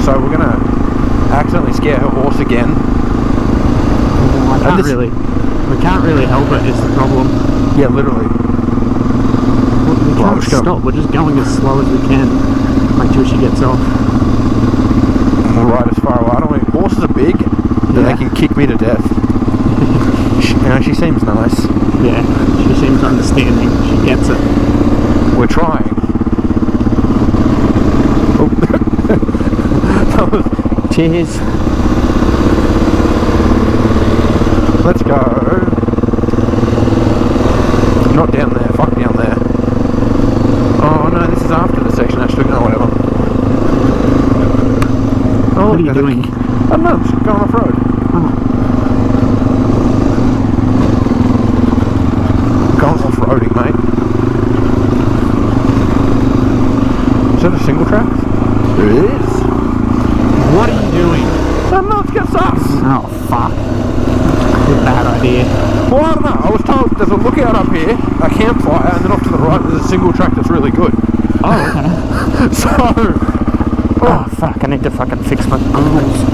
So we're gonna accidentally scare her horse again. We can't really help it, is the problem. Yeah, literally. We can't stop, we're just going as slow as we can until she gets off. We'll ride as far away. I don't know, horses are big, then they can kick me to death. She seems nice. Yeah, she seems understanding, she gets it. We're trying. Cheers. Let's go. Not down there, fuck down there. Oh no, this is after the section actually, no whatever. Oh, what are you doing? I don't know, I'm just going off road. Going off roading, mate. Is that a single track? It is. What are you doing? I don't know, let's get sus. Oh fuck. Bad idea. Well, I don't know. I was told there's a lookout up here, a campfire, and then off to the right there's a single track that's really good. Oh, okay. So... Oh, fuck, I need to fucking fix my arms.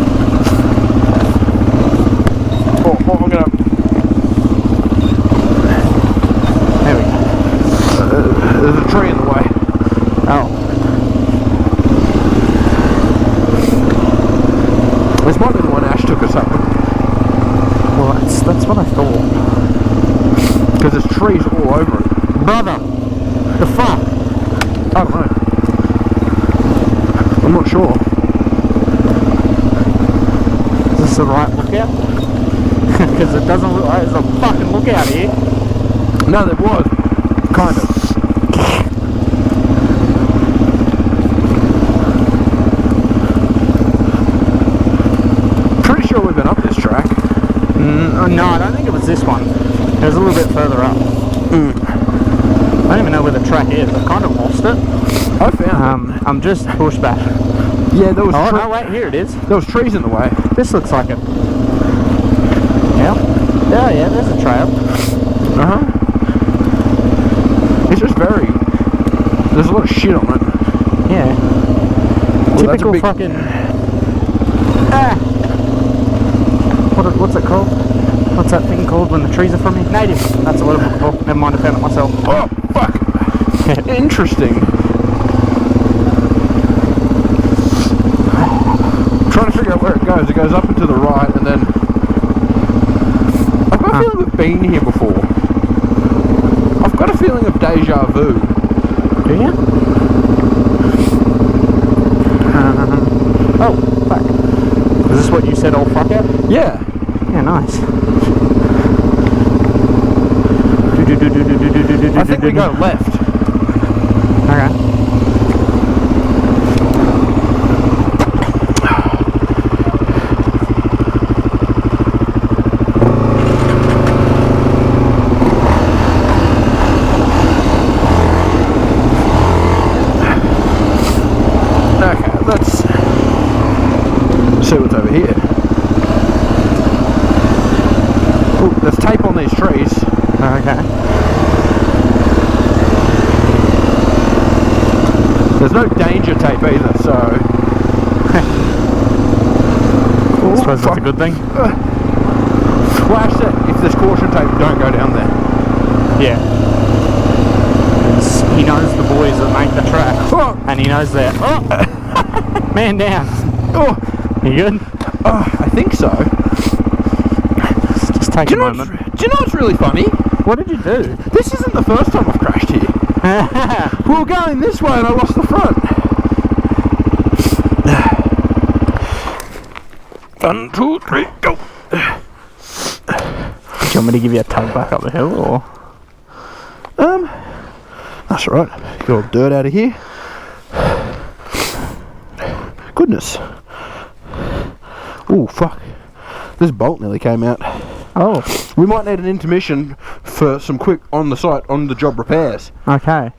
Oh, I'm gonna... There we go. There's a tree in the way. Oh. This might be the one Ash took us up. Well, that's what I thought. Because there's trees all over it. Brother! The fuck? I don't know. I'm not sure. Is this the right lookout? Because it doesn't look like there's a fucking lookout here. No, there was. Kind of. Pretty sure we've been up this track. No, I don't think it was this one. It was a little bit further up. I don't even know where the track is. I kind of lost it. I found it. I'm just pushed back. Yeah, there was. Oh no, wait, here it is. There was trees in the way. This looks like it. Yeah. Oh yeah, there's a trail. It's just very. There's a lot of shit on it. Yeah. Well, Typical fucking. What's it called? What's that thing called when the trees are from me? Native. That's what I'm looking for. Never mind, I found it myself. Oh, fuck. Interesting. I'm trying to figure out where it goes. It goes up and to the right and then... I've got a feeling we've been here before. I've got a feeling of deja vu. Do you? Oh, fuck. Is this what you said, old fucker? Yeah. Yeah, nice. I think we go left. Okay. Okay, let's see what's over here. Ooh, there's tape on these trees. Okay. There's no danger tape either, so... I suppose that's a good thing. Flash said, if there's caution tape, don't go down there. Yeah. He knows the boys that make the track. Oh. And he knows that. Oh! Man down. Oh. You good? Oh, I think so. Just take a moment. Do you know what's really funny? What did you do? This isn't the first time I've crashed here. We were going this way and I lost the front. 1, 2, 3, go. Do you want me to give you a tug back up the hill, or? That's alright. Get all the dirt out of here. Goodness. Oh, fuck. This bolt nearly came out. Oh. We might need an intermission for some quick on-the-job repairs. Okay.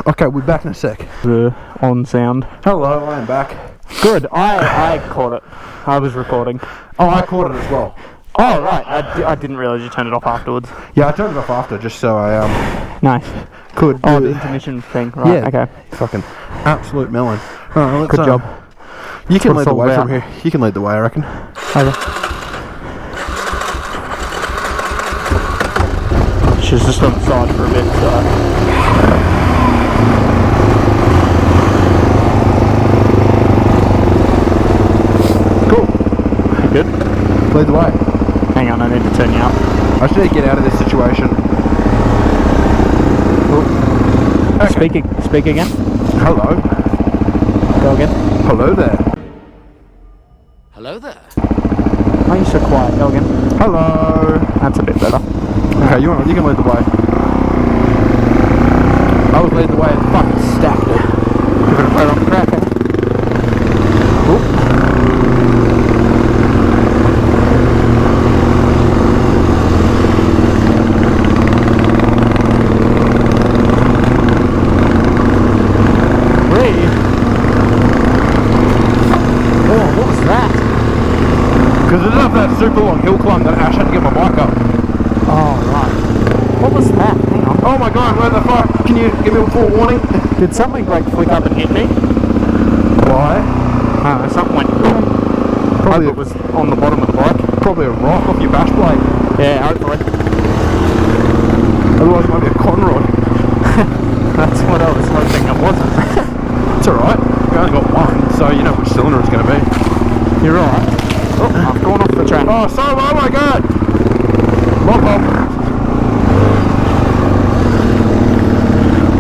Okay, we'll be back in a sec. The on sound. Hello, I am back. Good. I caught it. I was recording. Oh, I caught it as well. Oh, right. I didn't realise you turned it off afterwards. Yeah, I turned it off after just so I Nice. could. Oh, the intermission thing. Right. Yeah. Okay. Fucking absolute melon. Alright, let's, Good job. You can what lead it's the all way about. from here. You can lead the way, I reckon. Okay. She's just on the side for a bit, so. Cool. You good? Lead the way. Hang on, I need to turn you up. I just need to get out of this situation. Okay. Speak again. Hello. Go again. Hello there. Hello there. Why are you so quiet? Go again. Hello. That's a bit better. Okay, you can lead the way. I was leading the way and fucking stacked it. Give it a pat on the crack, eh? Because it's up that super long hill climb that Ash had to get my bike up. Oh, right. What was that? Hang on. Oh my god, where the fuck? Can you give me a forewarning? Did something like flick up and hit me? Why? Something went. Probably Hope it was on the bottom of the bike. Probably a rock off your bash plate. Yeah, hopefully. Otherwise it might be a con rod. That's what I was hoping it wasn't. It's alright. We only got one, so you know which cylinder it's going to be. You're right. Oh, I've gone off the track. Oh, so, oh my god! Bob.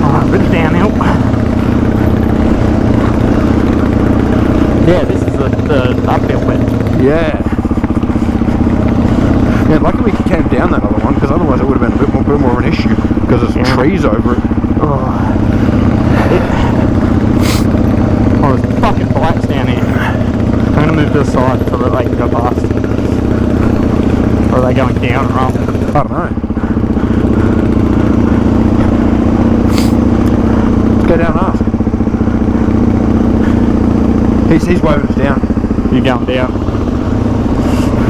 Oh, a bit downhill. Yeah, this is the uphill bit. Yeah. Yeah, luckily we came down that other one, because otherwise it would have been a bit more of an issue, because there's trees over it. Oh, there's fucking bikes down here. I'm going to move to the side so that they can go past. Or are they going down or up? I don't know. Let's go down and ask. He's waving us down. You're going down.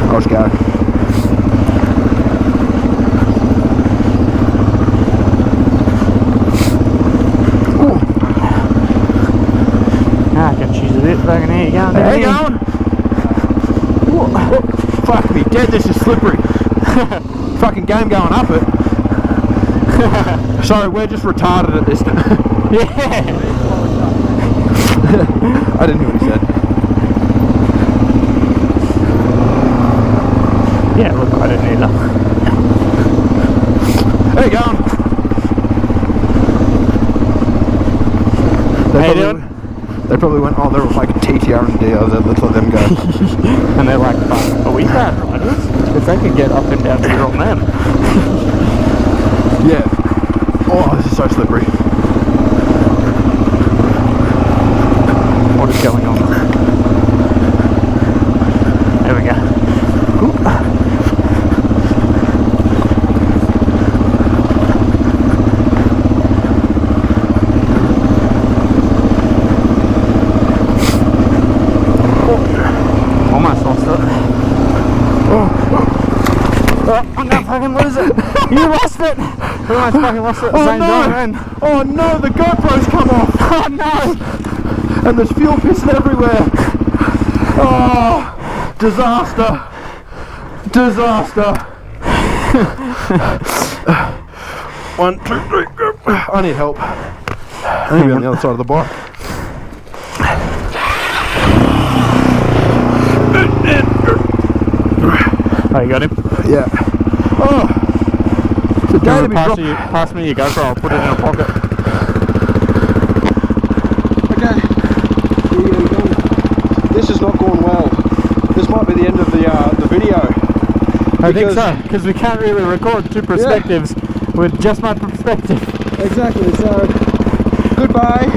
I'll just go. I can choose a bit fucking here you going. How you going? Fuck me dead, this is slippery. Fucking game going up it. Sorry, we're just retarded at this. Yeah. I didn't hear what he said. Yeah, look, I didn't either. How you going? How you doing? They probably went, oh, they're like a TT-R and DRZ, let's let them go. And they're like, fuck, are we bad riders? If they can get up and down here on them. Yeah. Oh, this is so slippery. What is going on? There we go. Ooh. Almost lost it. Oh, I'm gonna fucking lose it. You lost it. We almost fucking lost it at the same time. Oh no, the GoPro's come off! Oh no! And there's fuel pissing everywhere! Oh! Disaster! Disaster! 1, 2, 3, go! I need help. I need to be on the other side of the bike. Oh, you got him? Yeah. Oh! Today to be Pass me your GoPro, I'll put it in a pocket. Okay. This is not going well. This might be the end of the video. I think so, because we can't really record two perspectives with just my perspective. Exactly, so goodbye.